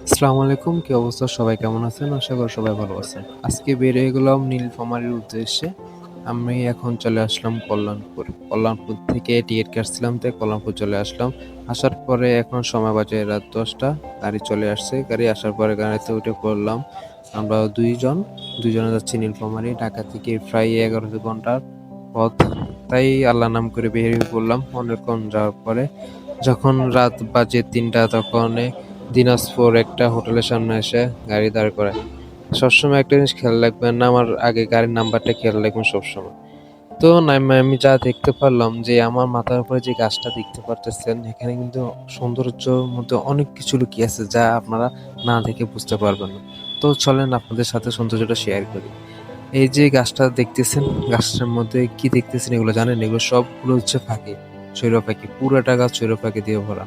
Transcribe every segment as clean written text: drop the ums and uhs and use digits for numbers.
আসসালামু আলাইকুম। কি অবস্থা? সবাই কেমন আছেন? আশা করি সবাই ভালো আছেন। আজকে বেরিয়ে গেলাম নীলফামারীর উদ্দেশ্যে। আমি এখন চলে আসলাম কল্যাণপুর। কল্যাণপুর থেকে টিকিট কাটছিলাম তাই কল্যাণপুর চলে আসলাম। আসার পরে এখন সময় বাজে রাত ১০টা। গাড়ি চলে আসছে। গাড়ি আসার পরে গাড়িতে উঠে পড়লাম। আমরা ২ জন। ২ জনে যাচ্ছি নীলফামারী। ঢাকা থেকে প্রায় ১১ ঘন্টার পথ। তাই আল্লাহর নাম করে বেরিয়ে পড়লাম। অনেকক্ষণ যাওয়ার পরে যখন রাত বাজে ৩টা তখন দিনাজপুর একটা হোটেলের সামনে এসে গাড়ি দাঁড় করায়। সবসময় একটা জিনিস খেয়াল রাখবেন, নামার আগে গাড়ির নাম্বারটা খেয়াল রাখবেন সবসময়। তো নাইমা আমি যা দেখতে পারলাম যে আমার মাথার উপরে যে গাছটা দেখতে পারতেছেন, এখানে কিন্তু সৌন্দর্যর মধ্যে অনেক কিছু লুকিয়ে আছে যা আপনারা না দেখে বুঝতে পারবেন না। তো চলেন আপনাদের সাথে সৌন্দর্যটা শেয়ার করি। এই যে গাছটা দেখতেছেন, গাছটার মধ্যে কি দেখতেছেন এগুলো জানেন? এগুলো সবগুলো হচ্ছে পাখি, চড়ুই পাখি। পুরাটা গাছ চড়ুই পাখি দিয়ে ভরা।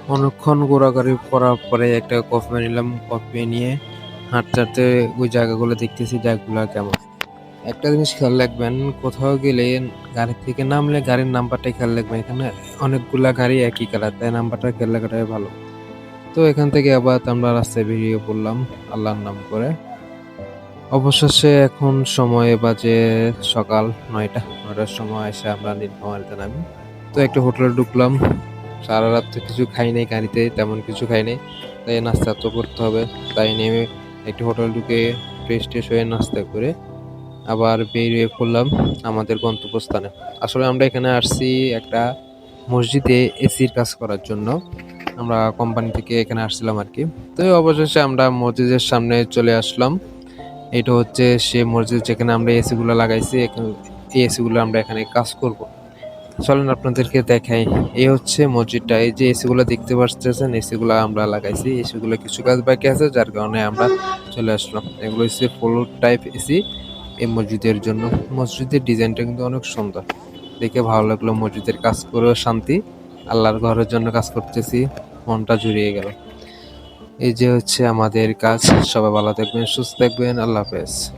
অনেকক্ষণ ঘোরাঘুরি করার পরে একটা কফি নিলাম। কফি নিয়ে হাঁটতে হাঁটতে ওই জায়গাগুলো দেখতেছি জায়গাগুলো কেমন। একটা জিনিস খেয়াল রাখবেন, কোথাও গেলে গাড়ি থেকে নামলে গাড়ির নাম্বারটা খেয়াল রাখবেন। এখানে অনেকগুলা গাড়ি একই কালার, তাই নাম্বারটা খেয়াল রাখাটাই ভালো। তো এখান থেকে আবার আমরা রাস্তায় বেরিয়ে পড়লাম আল্লাহর নাম করে। অবশেষে এখন সময় বাজে সকাল ৯টার সময় এসে আমরা নীলফামারীতে নামি। তো একটা হোটেলে ঢুকলাম। সারা রাত তো কিছু খাই নাই গাড়িতে, তেমন কিছু খাই নাই। তাই নাস্তা তো করতে হবে। তাই নেমে একটা হোটেলে ঢুকে ফ্রেশ-ট্রেশ হয়ে নাস্তা করে আবার বেরিয়ে পড়লাম আমাদের গন্তব্যস্থানে। আসলে আমরা এখানে আসছি একটা মসজিদে এসির কাজ করার জন্য। আমরা কোম্পানি থেকে এখানে আসছিলাম আরকি। তো অবশেষে আমরা মসজিদের সামনে চলে আসলাম। এটা হচ্ছে সে মসজিদ যেখানে আমরা এসি গুলা লাগাইছি। এই এসি গুলো আমরা এখানে কাজ করব। চলেন আপনাদেরকে দেখাই। এই হচ্ছে মসজিদটা। এই যে এসি গুলা দেখতে পারতেছেন, এসি গুলা আমরা লাগাইছি। এসি গুলো কিছু কাজ বাকি আছে যার কারণে আমরা চলে আসলাম। এগুলো হচ্ছে ফ্লোর টাইপ এসি এই মসজিদের জন্য। মসজিদের ডিজাইনটা কিন্তু অনেক সুন্দর। দেখে ভালো লাগলো। মসজিদের কাজ করেও শান্তি। আল্লাহর ঘরের জন্য কাজ করতেছি। মনটা জুড়িয়ে গেল। এই যে হচ্ছে আমাদের কাজ। সবাই ভালো থাকবেন, সুস্থ থাকবেন। আল্লাহ হাফেজ।